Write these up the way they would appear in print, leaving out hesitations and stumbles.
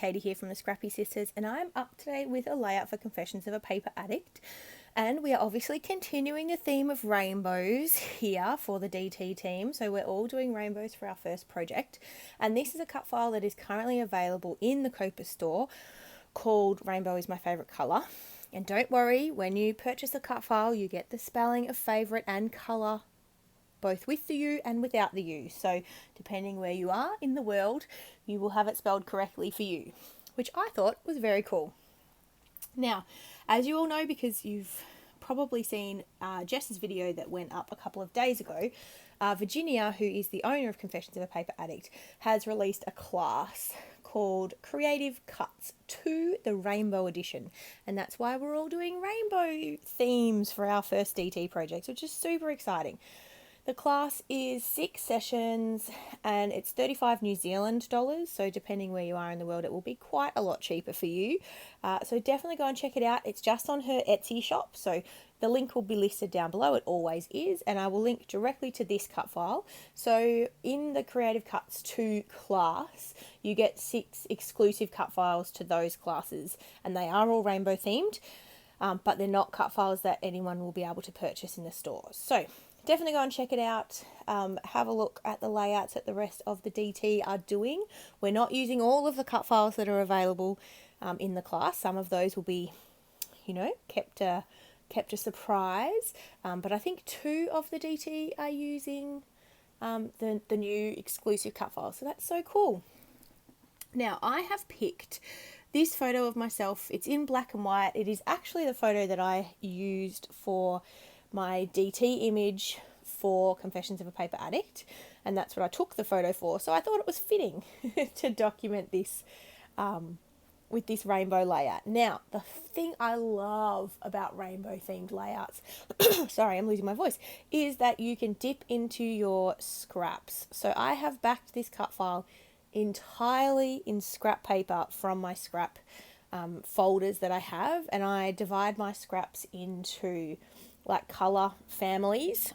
Katie here from the Scrappy Sisters, and I'm up today with a layout for Confessions of a Paper Addict. And we are obviously continuing the theme of rainbows here for the DT team. So we're all doing rainbows for our first project. And this is a cut file that is currently available in the COAPA store called Rainbow is My Favourite Colour. And don't worry, when you purchase a cut file, you get the spelling of favourite and colour both with the U and without the U. So depending where you are in the world, you will have it spelled correctly for you, which I thought was very cool. Now, as you all know, because you've probably seen Jess's video that went up a couple of days ago, Virginia, who is the owner of Confessions of a Paper Addict, has released a class called Creative Cuts to the Rainbow Edition. And that's why we're all doing rainbow themes for our first DT projects, which is super exciting. The class is 6 sessions and it's 35 New Zealand dollars. So depending where you are in the world, it will be quite a lot cheaper for you. So definitely go and check it out. It's just on her Etsy shop. So the link will be listed down below. It always is. And I will link directly to this cut file. So in the Creative Cuts 2 class, you get 6 exclusive cut files to those classes. And they are all rainbow themed, but they're not cut files that anyone will be able to purchase in the stores. So definitely go and check it out. Have a look at the layouts that the rest of the DT are doing. We're not using all of the cut files that are available in the class. Some of those will be, kept a surprise. But I think 2 of the DT are using the new exclusive cut files. So that's so cool. Now, I have picked this photo of myself. It's in black and white. It is actually the photo that I used for my DT image for Confessions of a Paper Addict, and that's what I took the photo for. So I thought it was fitting to document this with this rainbow layout. Now, the thing I love about rainbow themed layouts, sorry, I'm losing my voice, is that you can dip into your scraps. So I have backed this cut file entirely in scrap paper from my scrap folders that I have, and I divide my scraps into like color families.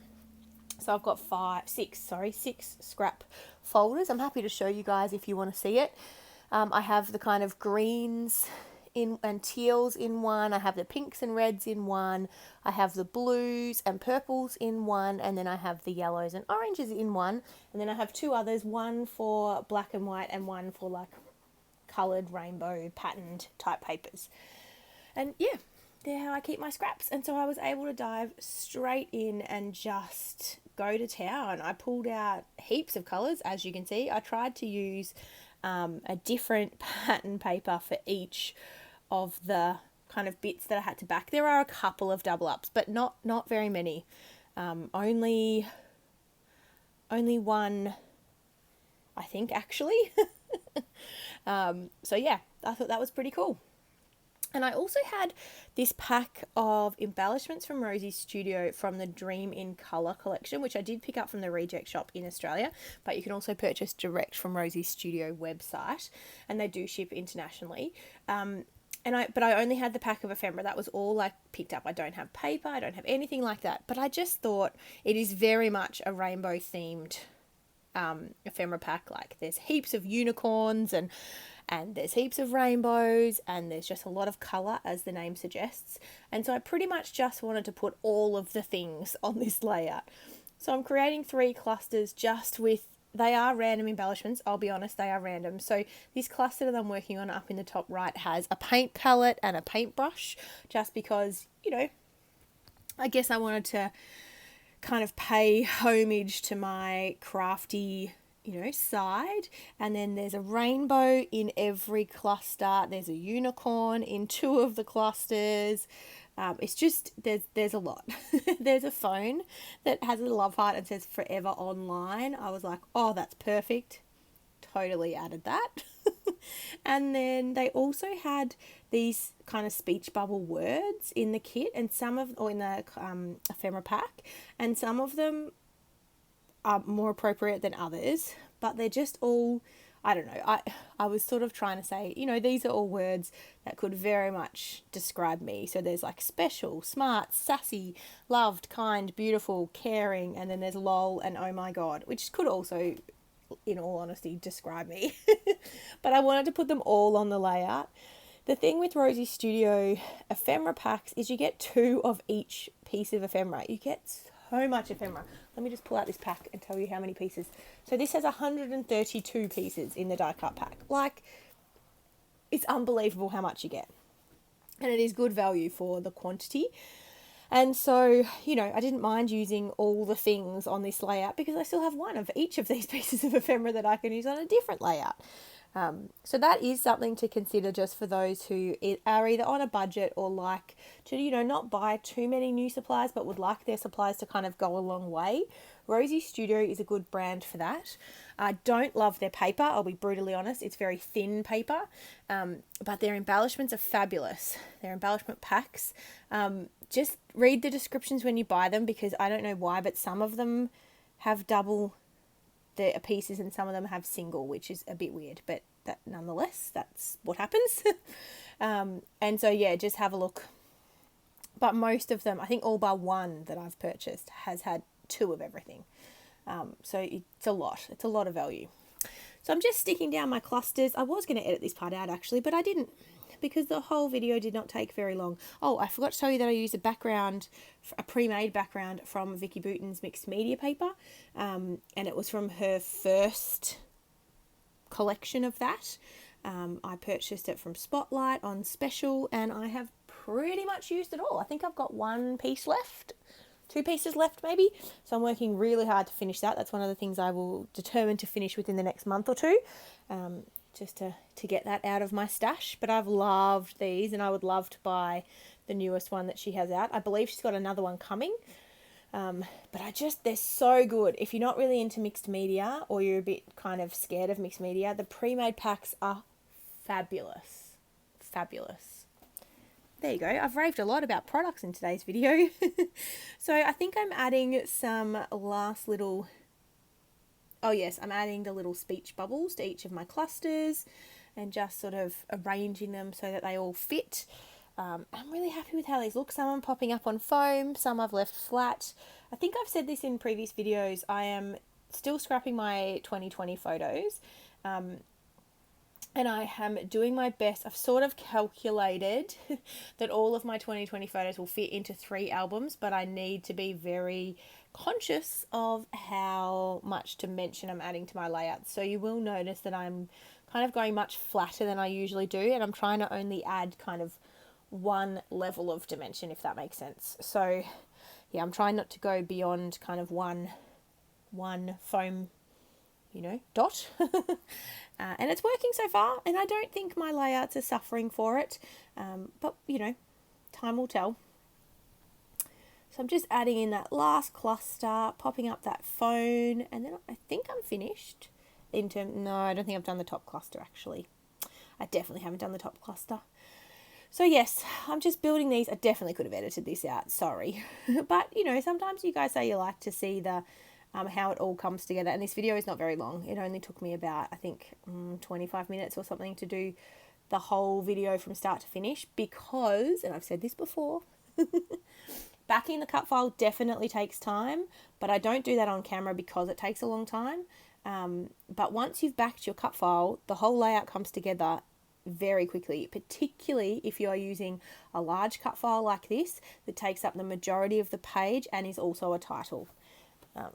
So I've got 6 scrap folders. I'm happy to show you guys if you want to see it. I have the kind of greens and teals in one. I have the pinks and reds in one. I have the blues and purples in one, and then I have the yellows and oranges in one, and then I have 2 others, one for black and white and one for like colored rainbow patterned type papers. And yeah, they're how I keep my scraps. And so I was able to dive straight in and just go to town. I pulled out heaps of colours, as you can see. I tried to use a different pattern paper for each of the kind of bits that I had to back. There are a couple of double ups, but not very many. Only one, I think, actually. So yeah, I thought that was pretty cool. And I also had this pack of embellishments from Rosie's Studio from the Dream in Colour collection, which I did pick up from the Reject Shop in Australia, but you can also purchase direct from Rosie's Studio website, and they do ship internationally. But I only had the pack of ephemera. That was all I picked up. I don't have paper. I don't have anything like that. But I just thought it is very much a rainbow themed ephemera pack. Like there's heaps of unicorns and there's heaps of rainbows, and there's just a lot of colour, as the name suggests. And so I pretty much just wanted to put all of the things on this layout. So I'm creating 3 clusters just with, they are random embellishments, I'll be honest, they are random. So this cluster that I'm working on up in the top right has a paint palette and a paintbrush, just because, I guess I wanted to kind of pay homage to my crafty side. And then there's a rainbow in every cluster. There's a unicorn in 2 of the clusters. It's just, there's a lot. There's a phone that has a love heart and says forever online. I was like, oh, that's perfect. Totally added that. And then they also had these kind of speech bubble words in the kit, and in the ephemera pack, and some of them are more appropriate than others, but they're just all, I don't know, I was sort of trying to say, these are all words that could very much describe me. So there's like special, smart, sassy, loved, kind, beautiful, caring, and then there's lol and oh my god, which could also in all honesty, describe me. But I wanted to put them all on the layout. The thing with Rosie Studio ephemera packs is you get 2 of each piece of ephemera. You get so much ephemera. Let me just pull out this pack and tell you how many pieces. So this has 132 pieces in the die cut pack. Like, it's unbelievable how much you get. And it is good value for the quantity. And so, you know, I didn't mind using all the things on this layout because I still have 1 of each of these pieces of ephemera that I can use on a different layout. So that is something to consider just for those who are either on a budget or like to, you know, not buy too many new supplies, but would like their supplies to kind of go a long way. Rosie Studio is a good brand for that. I don't love their paper, I'll be brutally honest. It's very thin paper, but their embellishments are fabulous. Their embellishment packs. Just read the descriptions when you buy them because I don't know why, but some of them have double the pieces and some of them have single, which is a bit weird, but that nonetheless, that's what happens. And so yeah, just have a look. But most of them, I think all bar 1 that I've purchased has had 2 of everything. So it's a lot of value. So I'm just sticking down my clusters. I was going to edit this part out actually, but I didn't because the whole video did not take very long. Oh, I forgot to tell you that I used a background, a pre-made background from Vicky Bouton's mixed media paper. And it was from her first collection of that. I purchased it from Spotlight on special and I have pretty much used it all. I think I've got 1 piece left. 2 pieces left maybe. So I'm working really hard to finish that. That's one of the things I will determine to finish within the next month or 2. Just to get that out of my stash. But I've loved these and I would love to buy the newest one that she has out. I believe she's got another one coming. But they're so good. If you're not really into mixed media or you're a bit kind of scared of mixed media, the pre-made packs are fabulous. Fabulous. There you go. I've raved a lot about products in today's video. So I think I'm adding some last little... Oh yes, I'm adding the little speech bubbles to each of my clusters and just sort of arranging them so that they all fit. I'm really happy with how these look. Some are popping up on foam, some I've left flat. I think I've said this in previous videos. I am still scrapping my 2020 photos. And I am doing my best. I've sort of calculated that all of my 2020 photos will fit into 3 albums, but I need to be very conscious of how much dimension I'm adding to my layouts. So you will notice that I'm kind of going much flatter than I usually do, and I'm trying to only add kind of 1 level of dimension, if that makes sense. So yeah, I'm trying not to go beyond kind of one foam, you know, dot. And it's working so far, and I don't think my layouts are suffering for it, but you know, time will tell. So I'm just adding in that last cluster, popping up that phone, and then I think I'm finished. No, I don't think I've done the top cluster actually. I definitely haven't done the top cluster. So yes, I'm just building these. I definitely could have edited this out, sorry. But you know, sometimes you guys say you like to see the how it all comes together, and this video is not very long. It only took me about, I think, 25 minutes or something to do the whole video from start to finish because, and I've said this before, backing the cut file definitely takes time, but I don't do that on camera because it takes a long time. But once you've backed your cut file, the whole layout comes together very quickly, particularly if you are using a large cut file like this that takes up the majority of the page and is also a title.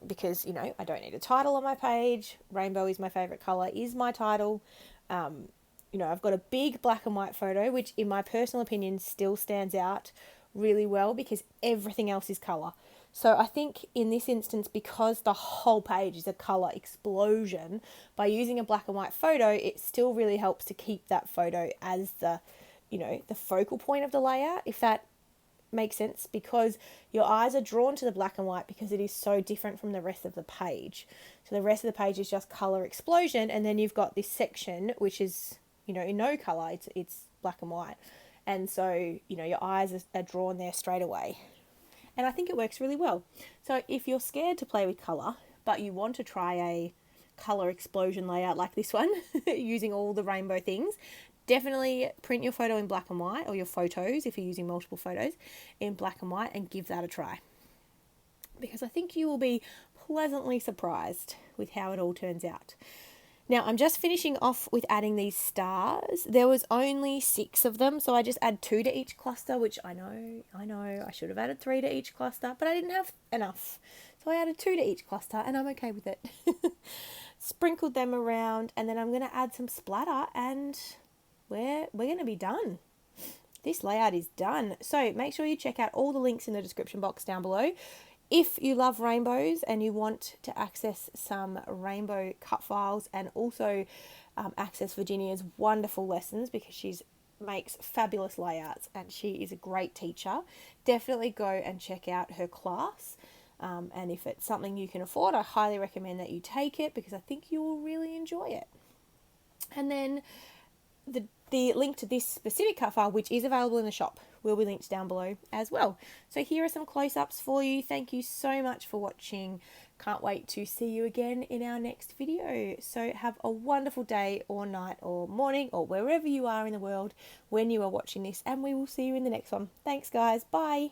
Because, you know, I don't need a title on my page. Rainbow is my favourite colour, is my title. You know, I've got a big black and white photo, which in my personal opinion still stands out really well because everything else is colour. So I think in this instance, because the whole page is a colour explosion, by using a black and white photo, it still really helps to keep that photo as the, you know, the focal point of the layout, if that makes sense, because your eyes are drawn to the black and white because it is so different from the rest of the page. So the rest of the page is just colour explosion, and then you've got this section which is, you know, in no colour, it's black and white. And so, you know, your eyes are drawn there straight away. And I think it works really well. So if you're scared to play with colour, but you want to try a colour explosion layout like this one, using all the rainbow things, definitely print your photo in black and white, or your photos, if you're using multiple photos, in black and white, and give that a try. Because I think you will be pleasantly surprised with how it all turns out. Now I'm just finishing off with adding these stars. There was only 6 of them, so I just add 2 to each cluster, which I know, I should have added 3 to each cluster, but I didn't have enough. So I added 2 to each cluster and I'm okay with it. Sprinkled them around, and then I'm going to add some splatter and we're going to be done. This layout is done. So make sure you check out all the links in the description box down below. If you love rainbows and you want to access some rainbow cut files and also access Virginia's wonderful lessons, because she makes fabulous layouts and she is a great teacher, definitely go and check out her class. And if it's something you can afford, I highly recommend that you take it, because I think you will really enjoy it. And then the link to this specific cut file, which is available in the shop, will be linked down below as well. So here are some close-ups for you. Thank you so much for watching. Can't wait to see you again in our next video. So have a wonderful day or night or morning or wherever you are in the world when you are watching this, and we will see you in the next one. Thanks guys. Bye.